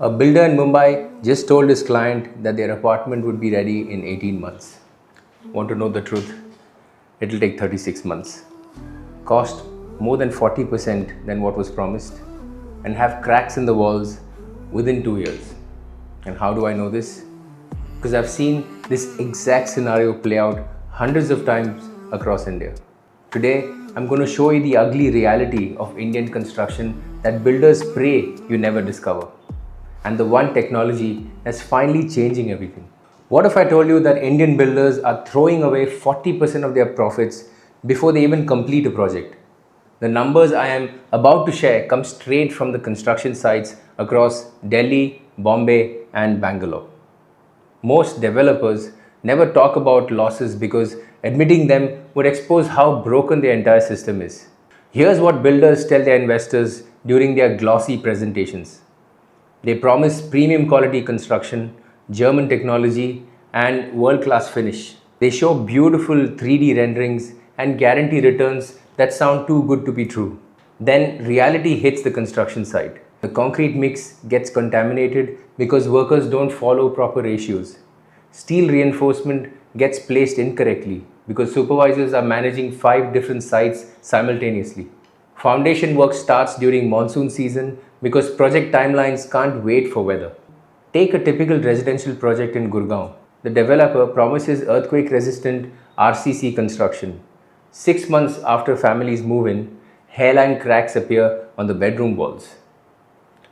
A builder in Mumbai just told his client that their apartment would be ready in 18 months. Want to know the truth? It'll take 36 months. Cost more than 40% than what was promised, and have cracks in the walls within 2 years. And how do I know this? Because I've seen this exact scenario play out hundreds of times across India. Today, I'm going to show you the ugly reality of Indian construction that builders pray you never discover, and the one technology that's finally changing everything. What if I told you that Indian builders are throwing away 40% of their profits before they even complete a project? The numbers I am about to share come straight from the construction sites across Delhi, Bombay, and Bangalore. Most developers never talk about losses because admitting them would expose how broken their entire system is. Here's what builders tell their investors during their glossy presentations. They promise premium quality construction, German technology, and world class finish. They show beautiful 3D renderings and guarantee returns that sound too good to be true. Then reality hits the construction site. The concrete mix gets contaminated because workers don't follow proper ratios. Steel reinforcement gets placed incorrectly because supervisors are managing 5 different sites simultaneously. Foundation work starts during monsoon season because project timelines can't wait for weather. Take a typical residential project in Gurgaon. The developer promises earthquake resistant RCC construction. 6 months after families move in, hairline cracks appear on the bedroom walls.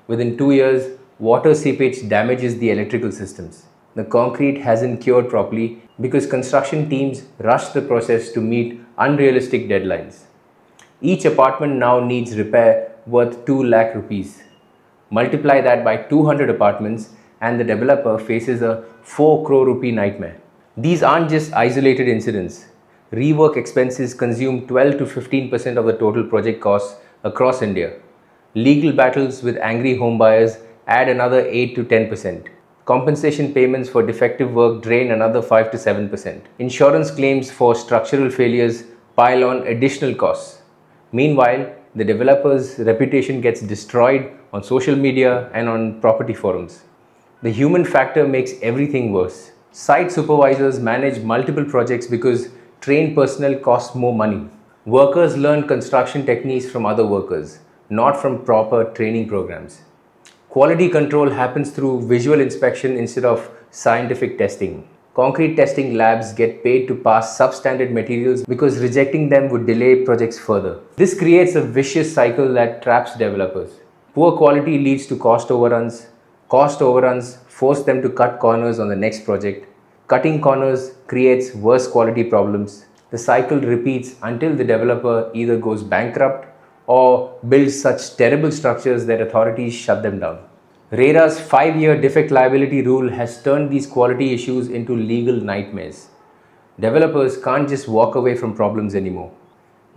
Within 2 years, water seepage damages the electrical systems. The concrete hasn't cured properly because construction teams rush the process to meet unrealistic deadlines. Each apartment now needs repair worth 2 lakh rupees. Multiply that by 200 apartments and the developer faces a 4 crore rupee nightmare. These aren't just isolated incidents. Rework expenses consume 12 to 15% of the total project costs across India. Legal battles with angry homebuyers add another 8 to 10%. Compensation payments for defective work drain another 5 to 7%. Insurance claims for structural failures pile on additional costs. Meanwhile, the developer's reputation gets destroyed on social media and on property forums. The human factor makes everything worse. Site supervisors manage multiple projects because trained personnel costs more money. Workers learn construction techniques from other workers, not from proper training programs. Quality control happens through visual inspection instead of scientific testing. Concrete testing labs get paid to pass substandard materials because rejecting them would delay projects further. This creates a vicious cycle that traps developers. Poor quality leads to cost overruns. Cost overruns force them to cut corners on the next project. Cutting corners creates worse quality problems. The cycle repeats until the developer either goes bankrupt or builds such terrible structures that authorities shut them down. RERA's 5-year defect liability rule has turned these quality issues into legal nightmares. Developers can't just walk away from problems anymore.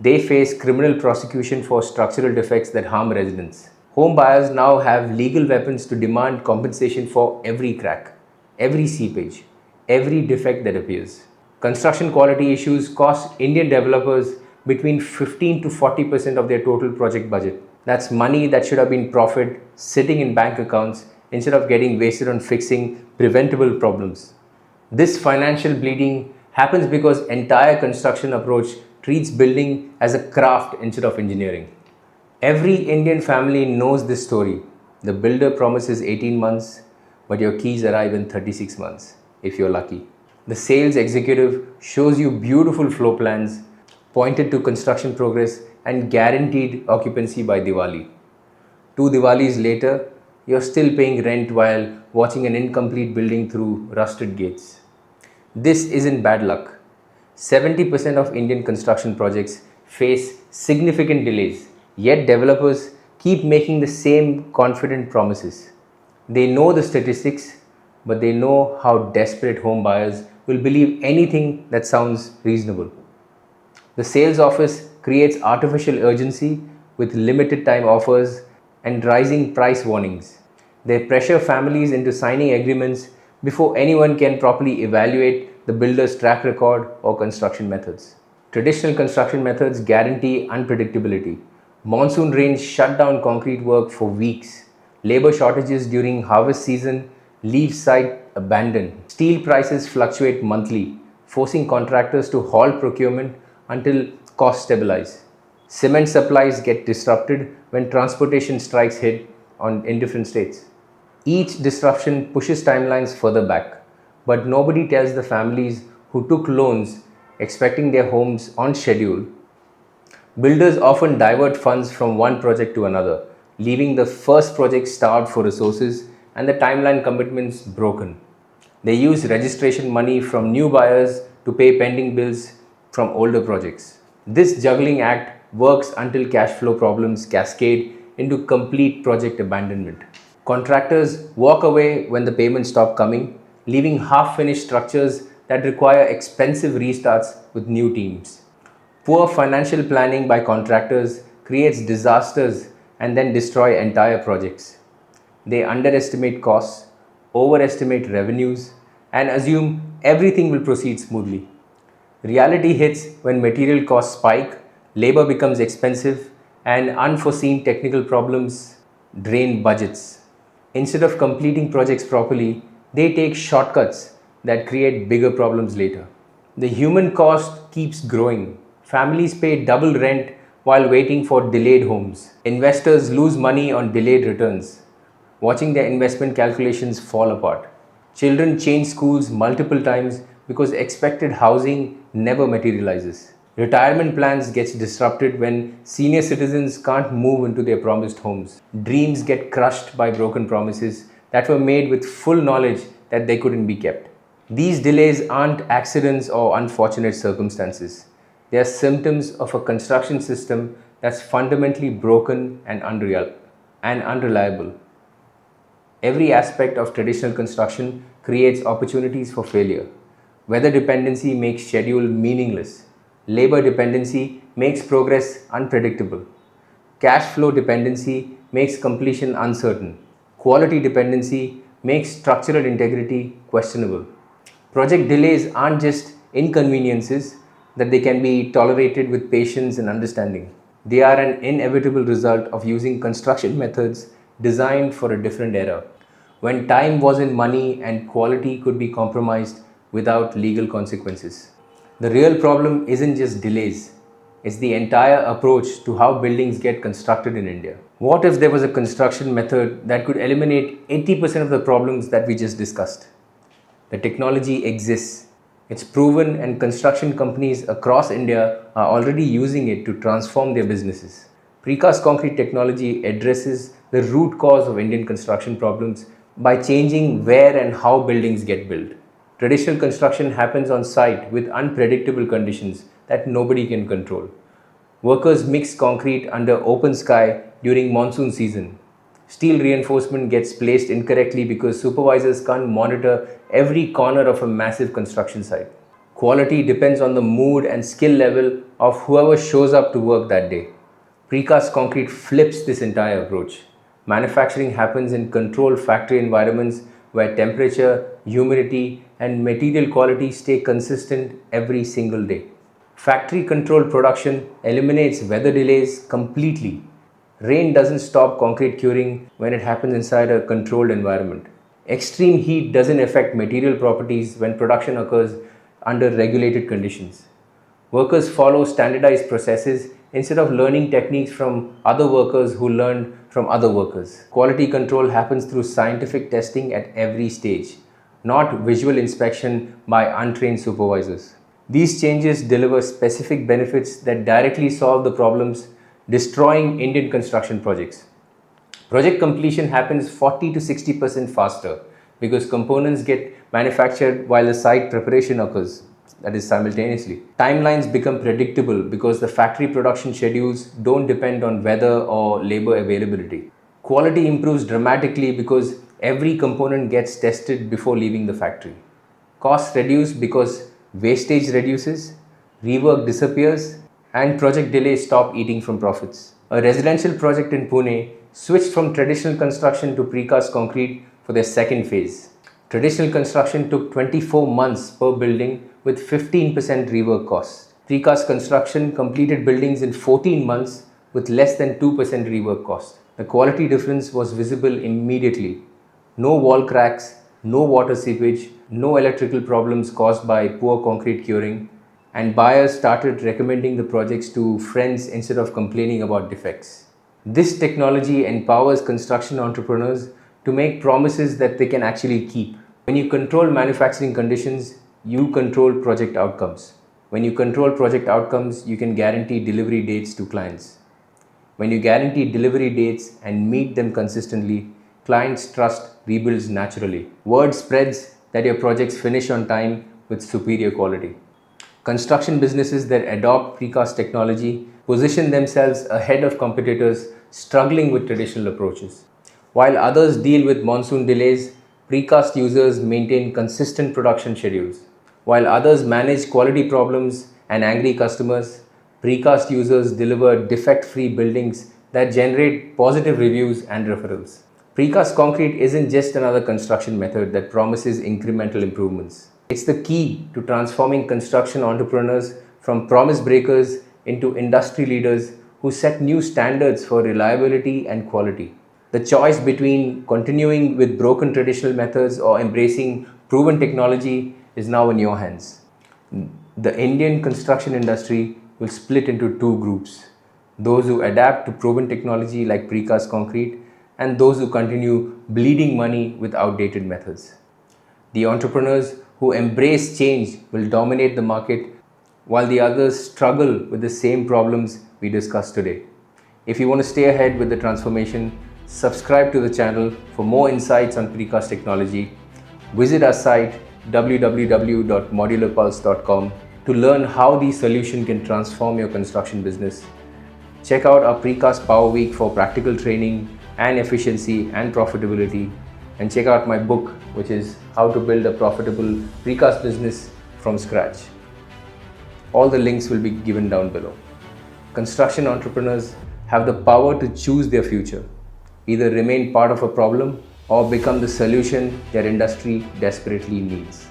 They face criminal prosecution for structural defects that harm residents. Home buyers now have legal weapons to demand compensation for every crack, every seepage, every defect that appears. Construction quality issues cost Indian developers between 15 to 40% of their total project budget. That's money that should have been profit sitting in bank accounts instead of getting wasted on fixing preventable problems. This financial bleeding happens because entire construction approach treats building as a craft instead of engineering. Every Indian family knows this story. The builder promises 18 months, but your keys arrive in 36 months, if you're lucky. The sales executive shows you beautiful floor plans, pointed to construction progress, and guaranteed occupancy by Diwali. 2 Diwalis later, you're still paying rent while watching an incomplete building through rusted gates. This isn't bad luck. 70% of Indian construction projects face significant delays, yet developers keep making the same confident promises. They know the statistics, but they know how desperate home buyers will believe anything that sounds reasonable. The sales office creates artificial urgency with limited time offers and rising price warnings. They pressure families into signing agreements before anyone can properly evaluate the builder's track record or construction methods. Traditional construction methods guarantee unpredictability. Monsoon rains shut down concrete work for weeks. Labor shortages during harvest season leave site abandoned. Steel prices fluctuate monthly, forcing contractors to halt procurement until costs stabilize. Cement supplies get disrupted when transportation strikes hit in different states. Each disruption pushes timelines further back, but nobody tells the families who took loans expecting their homes on schedule. Builders often divert funds from one project to another, leaving the first project starved for resources and the timeline commitments broken. They use registration money from new buyers to pay pending bills from older projects. This juggling act works until cash flow problems cascade into complete project abandonment. Contractors walk away when the payments stop coming, leaving half finished structures that require expensive restarts with new teams. Poor financial planning by contractors creates disasters and then destroy entire projects. They underestimate costs, overestimate revenues, and assume everything will proceed smoothly. Reality hits when material costs spike, labor becomes expensive, and unforeseen technical problems drain budgets. Instead of completing projects properly, they take shortcuts that create bigger problems later. The human cost keeps growing. Families pay double rent while waiting for delayed homes. Investors lose money on delayed returns, watching their investment calculations fall apart. Children change schools multiple times because expected housing never materializes. Retirement plans gets disrupted when senior citizens can't move into their promised homes. Dreams get crushed by broken promises that were made with full knowledge that they couldn't be kept. These delays aren't accidents or unfortunate circumstances. They are symptoms of a construction system that's fundamentally broken and unreliable. Every aspect of traditional construction creates opportunities for failure. Weather dependency makes schedule meaningless. Labor dependency makes progress unpredictable. Cash flow dependency makes completion uncertain. Quality dependency makes structural integrity questionable. Project delays aren't just inconveniences that they can be tolerated with patience and understanding. They are an inevitable result of using construction methods designed for a different era, when time wasn't money and quality could be compromised without legal consequences. The real problem isn't just delays, it's the entire approach to how buildings get constructed in India. What if there was a construction method that could eliminate 80% of the problems that we just discussed? The technology exists. It's proven, and construction companies across India are already using it to transform their businesses. Precast concrete technology addresses the root cause of Indian construction problems by changing where and how buildings get built. Traditional construction happens on site with unpredictable conditions that nobody can control. Workers mix concrete under open sky during monsoon season. Steel reinforcement gets placed incorrectly because supervisors can't monitor every corner of a massive construction site. Quality depends on the mood and skill level of whoever shows up to work that day. Precast concrete flips this entire approach. Manufacturing happens in controlled factory environments where temperature, humidity, and material quality stay consistent every single day. Factory controlled production eliminates weather delays completely. Rain doesn't stop concrete curing when it happens inside a controlled environment. Extreme heat doesn't affect material properties when production occurs under regulated conditions. Workers follow standardized processes instead of learning techniques from other workers who learned from other workers. Quality control happens through scientific testing at every stage, not visual inspection by untrained supervisors. These changes deliver specific benefits that directly solve the problems destroying Indian construction projects. Project completion happens 40 to 60% faster because components get manufactured while the site preparation occurs, that is simultaneously. Timelines become predictable because the factory production schedules don't depend on weather or labor availability. Quality improves dramatically because every component gets tested before leaving the factory. Costs reduce because wastage reduces, rework disappears, and project delays stop eating from profits. A residential project in Pune switched from traditional construction to precast concrete for their second phase. Traditional construction took 24 months per building with 15% rework costs. Precast construction completed buildings in 14 months with less than 2% rework cost. The quality difference was visible immediately. No wall cracks, no water seepage, no electrical problems caused by poor concrete curing, and buyers started recommending the projects to friends instead of complaining about defects. This technology empowers construction entrepreneurs to make promises that they can actually keep. When you control manufacturing conditions, you control project outcomes. When you control project outcomes, you can guarantee delivery dates to clients. When you guarantee delivery dates and meet them consistently, clients' trust rebuilds naturally. Word spreads that your projects finish on time with superior quality. Construction businesses that adopt precast technology position themselves ahead of competitors struggling with traditional approaches. While others deal with monsoon delays, precast users maintain consistent production schedules. While others manage quality problems and angry customers, precast users deliver defect-free buildings that generate positive reviews and referrals. Precast concrete isn't just another construction method that promises incremental improvements. It's the key to transforming construction entrepreneurs from promise breakers into industry leaders who set new standards for reliability and quality. The choice between continuing with broken traditional methods or embracing proven technology is now in your hands. The Indian construction industry will split into two groups: those who adapt to proven technology like precast concrete, and those who continue bleeding money with outdated methods. The entrepreneurs who embrace change will dominate the market, while the others struggle with the same problems we discussed today. If you want to stay ahead with the transformation, subscribe to the channel for more insights on precast technology. Visit our site www.modularpulse.com to learn how these solutions can transform your construction business. Check out our Precast Power Week for practical training and efficiency and profitability. And check out my book, which is How to Build a Profitable Precast Business from Scratch. All the links will be given down below. Construction entrepreneurs have the power to choose their future. Either remain part of a problem or become the solution their industry desperately needs.